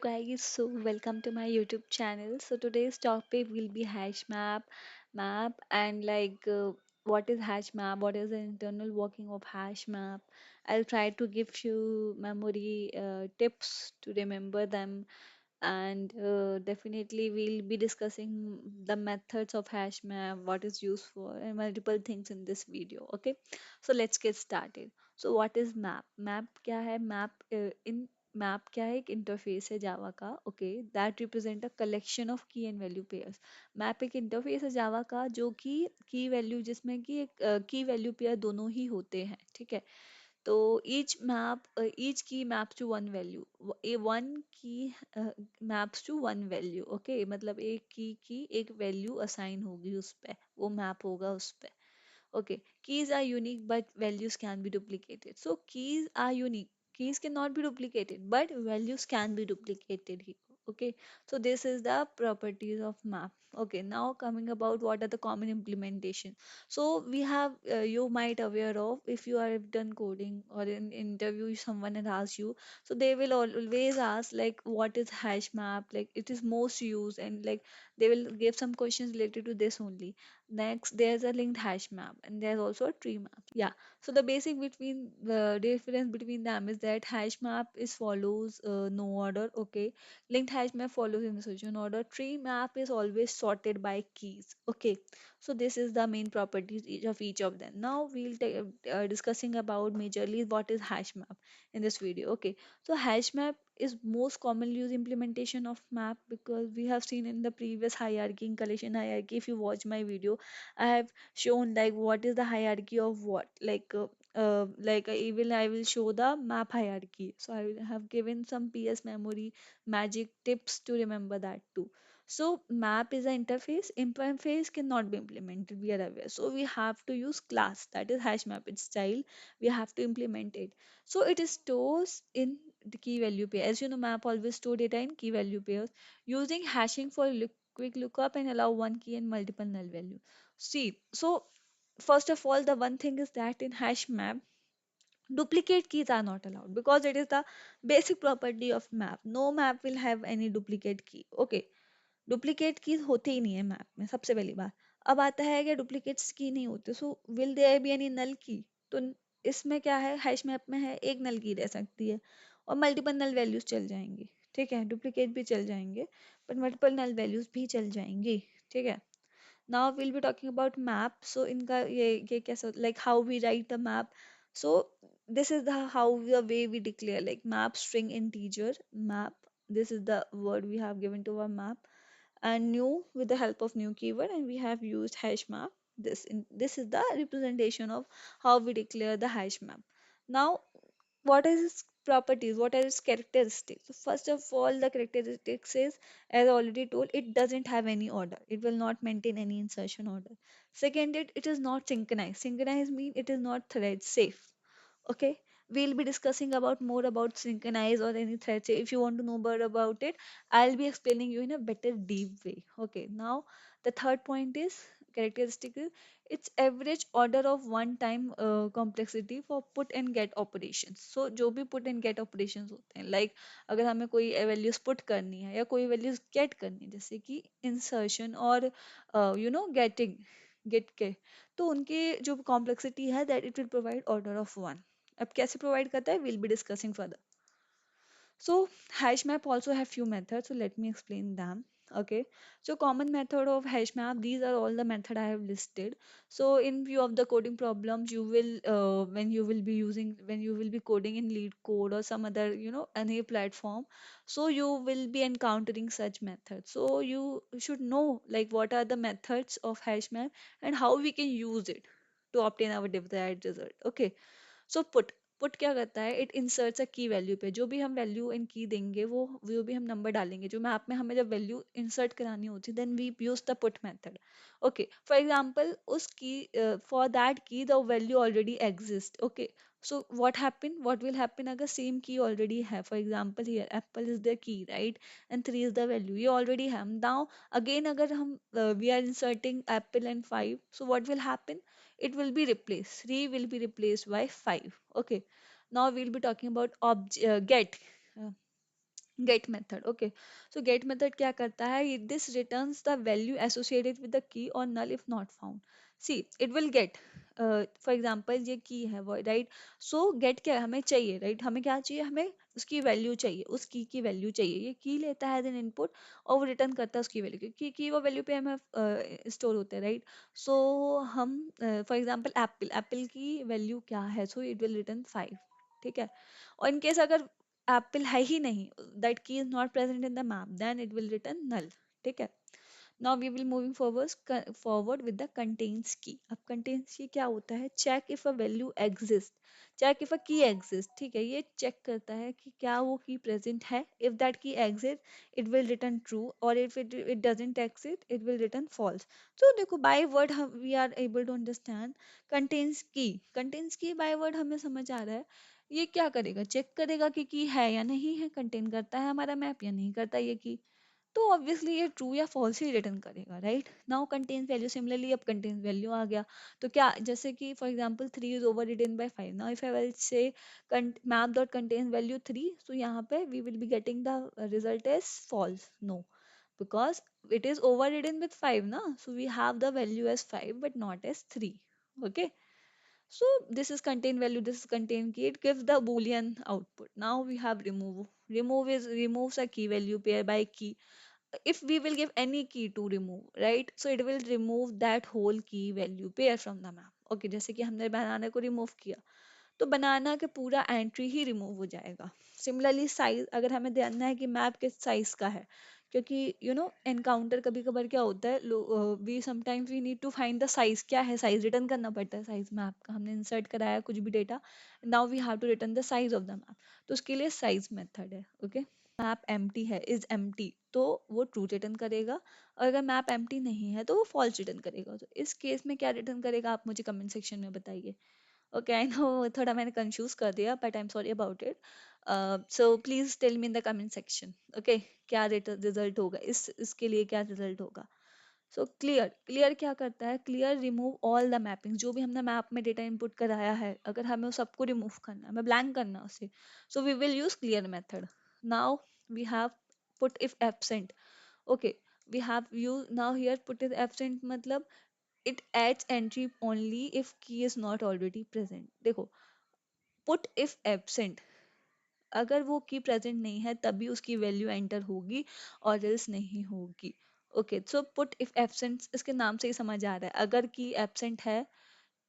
Guys, so welcome to my YouTube channel. So today's topic will be hash map, and what is hash map, what is the internal working of hash map. I'll try to give you memory tips to remember them, and definitely we'll be discussing the methods of hash map, what is used for, and multiple things in this video. Okay, so let's get started. So what is map? Map क्या है? In map क्या है? एक interface है जावा का, okay, that represent a collection of की and value pairs. Map एक interface है जावा का जो कि की वैल्यू, जिसमें कि एक की वैल्यू पेयर दोनों ही होते हैं, ठीक है. तो each key maps to one value. A one key maps to one value. Okay, मतलब एक की एक वैल्यू असाइन होगी उस पे, वो मैप होगा उस पे. Okay, keys are unique but values can be duplicated. So keys are unique. Keys cannot be duplicated, but values can be duplicated here. Okay, so this is the properties of map. Okay, now coming about what are the common implementation. So we have, you might aware of, if you have done coding or in interview someone has asked you, so they will always ask like what is hash map, like it is most used, and like they will give some questions related to this only. Next, there's a linked hash map, and there's also a tree map. Yeah. So the difference between them is that hash map is follows no order. Okay. Linked hash map follows insertion order. Tree map is always sorted by keys. Okay. So this is the main properties of each of them. Now we'll discussing about majorly what is hash map in this video. Okay. So hash map is most commonly used implementation of map, because we have seen in the previous hierarchy, in collection hierarchy, if you watch my video, I have shown like what is the hierarchy of what, even I will show the map hierarchy. So I will have given some PS memory magic tips to remember that too. So map is an interface. Interface cannot be implemented, we are aware. So we have to use class, that is hash map its style. We have to implement it. So it stores in the key value pair. As you know, map always store data in key value pairs using hashing for quick lookup and allow one key and multiple null value. See, so first of all, the one thing is that in hash map, duplicate keys are not allowed, because it is the basic property of map. No map will have any duplicate key. Okay, duplicate keys होते ही नहीं है map में, सबसे पहली बात. अब आता है कि डुप्लीकेट्स की नहीं होते, so will there be any null key? तो इसमें क्या है, हैश मैप में है एक नल की रह सकती है और मल्टीपल नल वैल्यूज चल जाएंगी. ठीक है, डुप्लीकेट भी चल जाएंगे बट मल्टीपल नल वैल्यूज भी चल जाएंगी. ठीक है. Now we'll be talking about map. So इनका ये कैसा, like how we write the map. So this is the how the way we declare, like map string integer map. This is the word we have given to our map, and new with the help of new keyword, and we have used hash map. This is the representation of how we declare the hash map. Now what is its properties, what are its characteristics? So first of all, the characteristics is, as already told, it doesn't have any order, it will not maintain any insertion order. Second, it is not synchronized. Synchronized mean it is not thread safe. Okay, we'll be discussing about more about synchronize or any thread. So if you want to know more about it, I'll be explaining you in a better deep way. Okay, now the third point is characteristic is its average order of one time complexity for put and get operations. So जो भी put and get operations होते हैं, like अगर हमें कोई values put करनी है या कोई values get करनी है, जैसे कि insertion और getting get के, तो उनके जो कॉम्प्लेक्सिटी है that it will provide order of one. अब कैसे प्रोवाइड करता है, will be discussing further. So HashMap also have few methods. So let me explain them. Okay. So common method of HashMap. These are all the method I have listed. So in view of the coding problems, you will when you will be coding in lead code or some other any platform. So you will be encountering such methods. So you should know like what are the methods of HashMap and how we can use it to obtain our desired result. Okay. So put क्या करता है, it inserts अ की value पे. जो भी हम value in की देंगे वो भी हम नंबर डालेंगे जो मैप में हमें जब वैल्यू इंसर्ट करानी होती है, then we use the put method. Okay, for example उस key for that key the value already exist. Okay, so what will happen अगर same key already है, for example here apple is the key, right, and 3 is the value, ये already है. Now again अगर हम we are inserting apple and 5, so what will happen, it will be replaced, 3 will be replaced by 5. Okay, now we'll be talking about get. Uh, get method, okay. So get method क्या करता है, this returns the value associated with the key और null if not found. See it will get, for example ये key है वो, right. सो get क्या हमें चाहिए, राइट, हमें क्या चाहिए, हमें उसकी वैल्यू चाहिए, उस की वैल्यू चाहिए। ये की लेता है एज एन इनपुट और वो रिटर्न करता है उसकी वैल्यू, क्योंकि की वो वैल्यू पे हमें स्टोर होते हैं, राइट। सो हम फॉर एग्जांपल एप्पल, एप्पल की वैल्यू क्या है, सो इट विल रिटर्न 5, ठीक है। और इन केस अगर एप्पल है ही नहीं, that key is not present in the map, then it will return null, ठीक है। Now we will moving forward with the contains key. अब कंटेन्स की क्या होता है, check if a value exist, check if a key exist, ठीक है। ये check करता है कि क्या वो की प्रेजेंट है। If that key exist it will return true, और if it doesn't exist it will return false. तो देखो बाय वर्ड हम we are able to understand contains key. Contains key by word हमें समझ आ रहा है। ये क्या करेगा, चेक करेगा कि की है या नहीं है, कंटेन करता है हमारा मैप या नहीं करता ये की। तो ऑब्वियसली ये ट्रू या फॉल्स ही रिटर्न करेगा, right. Now contains value, similarly अब कंटेन्स वैल्यू आ गया। तो क्या, जैसे कि for example 3 is overwritten by 5, now if I will say map dot contains value 3, so यहाँ पे we will be getting the result as false, no, because it is overwritten with 5 ना, so we have the value as 5 but not as 3, okay. So this is contain value, this is contain key. It gives the boolean output. Now we have remove. Remove is removes a key value pair by key. If we will give any key to remove, right? So it will remove that whole key value pair from the map. Okay, जैसे कि हमने बनाना को remove किया, तो बनाना के पूरा entry ही remove हो जाएगा। सिमिलरली साइज, अगर हमें जानना है कि मैप किस साइज का है, क्योंकि एनकाउंटर कभी कभार क्या होता है, we sometimes we need to find the size, क्या है साइज, रिटर्न करना पड़ता है साइज मैप का, हमने इंसर्ट कराया कुछ भी data, now we have to return the size of the map. तो उसके लिए साइज मेथड है, ओके। मैप एम्प्टी है, इज एम्प्टी, तो वो ट्रू रिटर्न करेगा, और अगर मैप एम्प्टी नहीं है तो वो फॉल्स रिटर्न करेगा। तो इस केस में क्या रिटर्न करेगा, आप मुझे कमेंट सेक्शन में बताइए। ओके, आई नो थोड़ा मैंने कंफ्यूज कर दिया, but I am sorry about it. So please tell me in the comment section, okay, क्या रिजल्ट होगा, इसके लिए क्या रिजल्ट होगा। सो क्लियर, क्लियर क्या करता है, clear remove all the mapping, जो भी हमने मैप में डेटा इनपुट कराया है, अगर हमें उस सबको रिमूव करना है, हमें ब्लैंक करना है उसे, so we will use clear method. Now we have put if absent, okay, we have you now here put if absent मतलब it adds entry only if key is not already present। देखो, put if absent, अगर वो key present नहीं है तभी उसकी value enter होगी और एल्स नहीं होगी। Okay, so put if absent इसके नाम से ही समझ आ रहा है, अगर की एब्सेंट है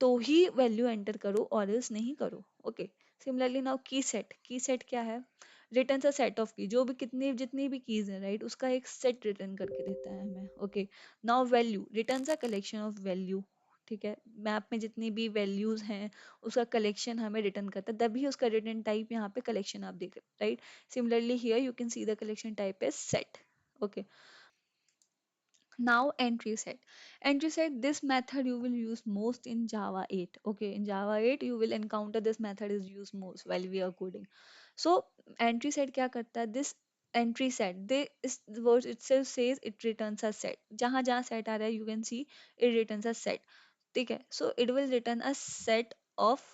तो ही वैल्यू एंटर करो और एल्स नहीं करो, ओके। सिमिलरली नाउ की सेट क्या है, रिटर्न अ सेट ऑफ की, जो भी कितनी जितनी भी कीज है, राइट, उसका एक सेट रिटर्न करके देता है हमें, okay. Now value return a collection of value, ठीक है, मैप में जितनी भी वैल्यूज हैं उसका कलेक्शन हमें रिटर्न करता है, तभी उसका रिटर्न टाइप यहाँ पे कलेक्शन आप देख रहे हैं, right. Similarly here you can see the collection type is set, okay. Now entry set. Entry set, this method you will use most in Java 8. Okay, in Java 8 you will encounter this method is used most while we are coding. So entry set क्या करता है? This entry set, the word itself says it returns a set. जहाँ जहाँ set आ रहा है you can see it returns a set. ठीक है, so it will return a set of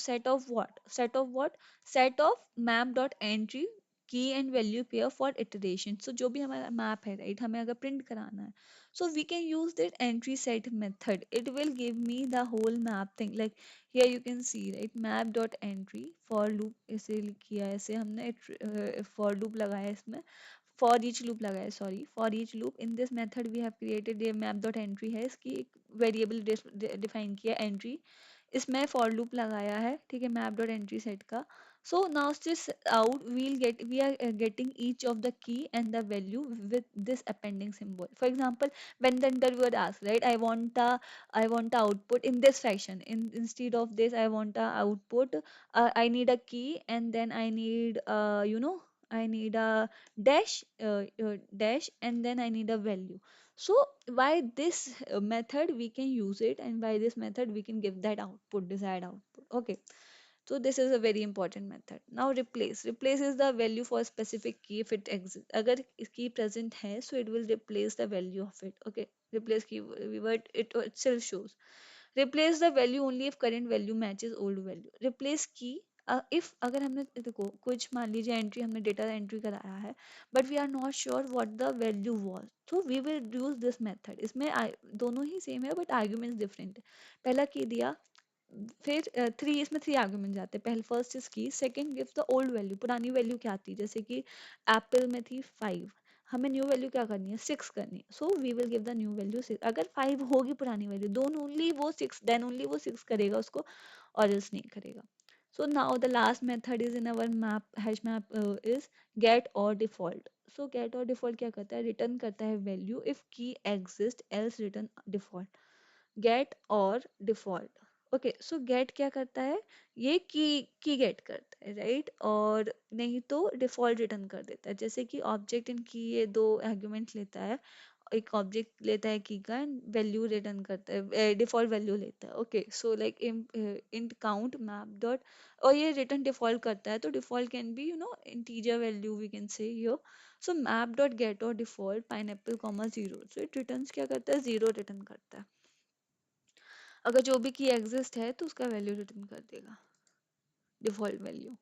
set of what, set of map dot entry key and value pair for iteration. So जो भी हमारा map है, right, हमें अगर print कराना है, so we can use that entry set method, it will give me the whole map thing, like here you can see, right, map dot entry for loop, ऐसे किया है, ऐसे हमने फॉर लूप लगाया है इसमें, फॉर ईच लूप लगाया, sorry, for each loop in this method we have created ये मैप डॉट एंट्री है, इसकी एक वेरिएबल डिफाइन किया एंट्री, इसमें फॉर लूप लगाया है, ठीक है, मैप डॉट एंट्री सेट का। So now this out we are getting each of the key and the value with this appending symbol. For example, when the interviewer asks, right, I want the output in this fashion. Instead of this, I want the output. I need a key and then I need I need a dash and then I need a value. So by this method we can use it, and by this method we can give that output, desired output. Okay. So this is a very important method. Now replace. Replace is the value for a specific key if it exists. अगर key present है, so it will replace the value of it. Okay. Replace keyword it still shows. Replace the value only if current value matches old value. Replace key. If अगर हमने देखो कुछ मान लीजिए entry हमने data entry कराया है, but we are not sure what the value was, तो we will use this method. इसमें दोनों ही सेम है बट आर्ग्यूमेंट्स डिफरेंट है। पहला की दिया, फिर थ्री, इसमें थ्री आर्गुमेंट जाते हैं। पहले फर्स्ट इज की, second give the old value, पुरानी वैल्यू क्या आती है, जैसे कि एप्पल में थी 5, हमें न्यू वैल्यू क्या करनी है, 6 करनी है। So we will give the new value 6। अगर 5 होगी पुरानी वैल्यू, दोन ओनली वो 6, देन ओनली वो 6 करेगा उसको, और एल्स नहीं करेगा। So now the last method is in our map hash map is get और डिफॉल्ट। सो गेट और डिफॉल्ट क्या करता है, रिटर्न करता है value if key exist else return default. Get और डिफॉल्ट, ओके। सो गेट क्या करता है, ये की गेट करता है, राइट, और नहीं तो डिफॉल्ट रिटर्न कर देता है। जैसे कि ऑब्जेक्ट इन की ये दो आर्गुमेंट लेता है, एक ऑब्जेक्ट लेता है की का एंड वैल्यू रिटर्न करता है, डिफॉल्ट वैल्यू लेता है, okay. So like int count map dot, और ये रिटर्न डिफॉल्ट करता है, तो default can be integer value we can say here. So map dot get और default pineapple comma 0, so it returns क्या करता है, 0 रिटर्न करता है। अगर जो भी की एग्जिस्ट है तो उसका वैल्यू रिटर्न कर देगा, default value.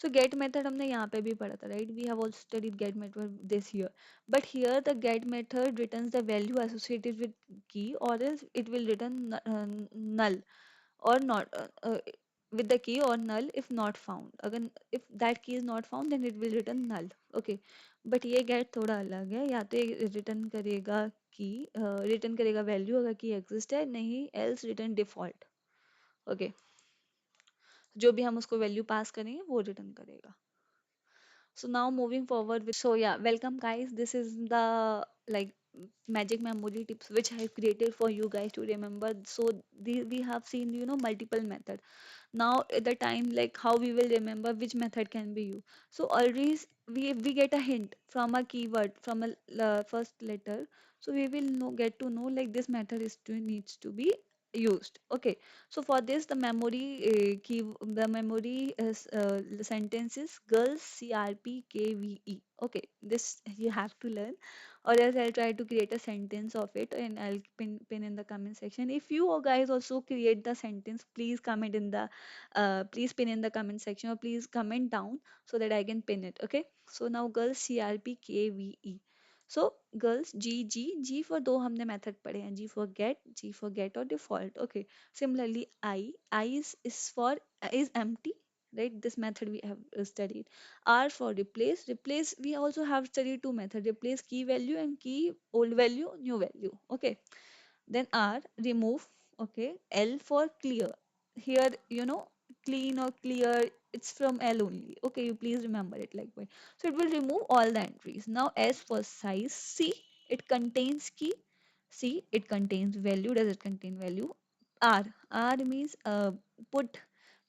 So get method हमने यहाँ पे भी पढ़ा था, right, we have also studied get method this year, but here the get method returns the value associated with key, or else it will return null or not with the key, or null if not found। अगर if that key is not found then it will return null, okay। but ये get थोड़ा अलग है, या तो ये return करेगा की, रिटर्न करेगा वैल्यू अगर की एग्जिस्ट है, नहीं else रिटर्न डिफॉल्ट, ओके। जो भी हम उसको वैल्यू पास करेंगे वो रिटर्न करेगा। So now moving forward with, so yeah, welcome guys. This is the like magic memory tips which I have created for you guys to remember. So we have seen multiple method. Now at the time like how we will remember which method can be used. So always we get a hint from a keyword from a first letter. So we will get to know like this method needs to be used, okay। So for this the memory the memory is sentence is girls CRPKVE, okay, this you have to learn, or else I'll try to create a sentence of it and I'll pin in the comment section. If you guys also create the sentence, please comment in the please pin in the comment section, or please comment down so that I can pin it, okay। So now girls CRPKVE, so girls G for दो हमने method पढ़े हैं, G for get और default, okay। Similarly I is for is empty, right, this method we have studied। R for replace we also have studied two method, replace key value and key old value new value, okay। Then R remove, okay। L for clear, here clean or clear, it's from L only, okay, you please remember it like way. So it will remove all the entries. Now S for size, C it contains key, C it contains value, does it contain value। R means put,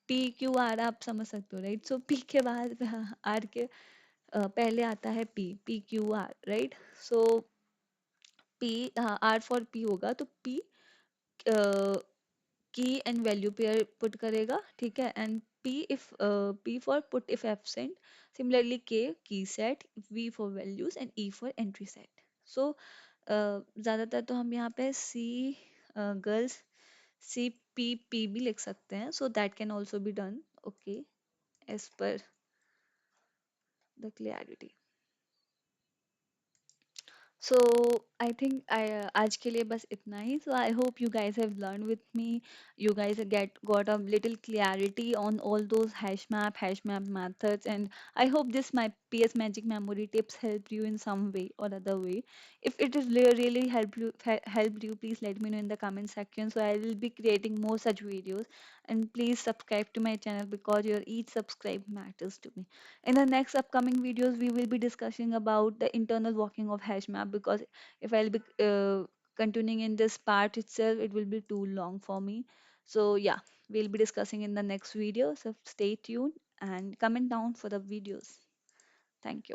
P Q R आप समझ सकते हो, right. सो P के बाद R के पहले आता है P Q R, right. So P R for P होगा तो P की एंड वैल्यू पेयर पुट करेगा, ठीक है। And P for put if absent, similarly key set, V for values and E for entry set. So ज़्यादातर तो हम यहाँ पे C गर्ल्स CPP भी लिख सकते हैं, so that can also be done, okay, as per the clarity. So I think I आज के लिए बस इतना ही। So I hope you guys have learned with me. You guys got a little clarity on all those hash map methods, and I hope this my PS Magic Memory tips helped you in some way or other way. If it is really helped you, please let me know in the comment section. So I will be creating more such videos, and please subscribe to my channel because your each subscribe matters to me. In the next upcoming videos, we will be discussing about the internal working of HashMap, because if I'll be continuing in this part itself, it will be too long for me. So yeah, we'll be discussing in the next video. So stay tuned and comment down for the videos. Thank you.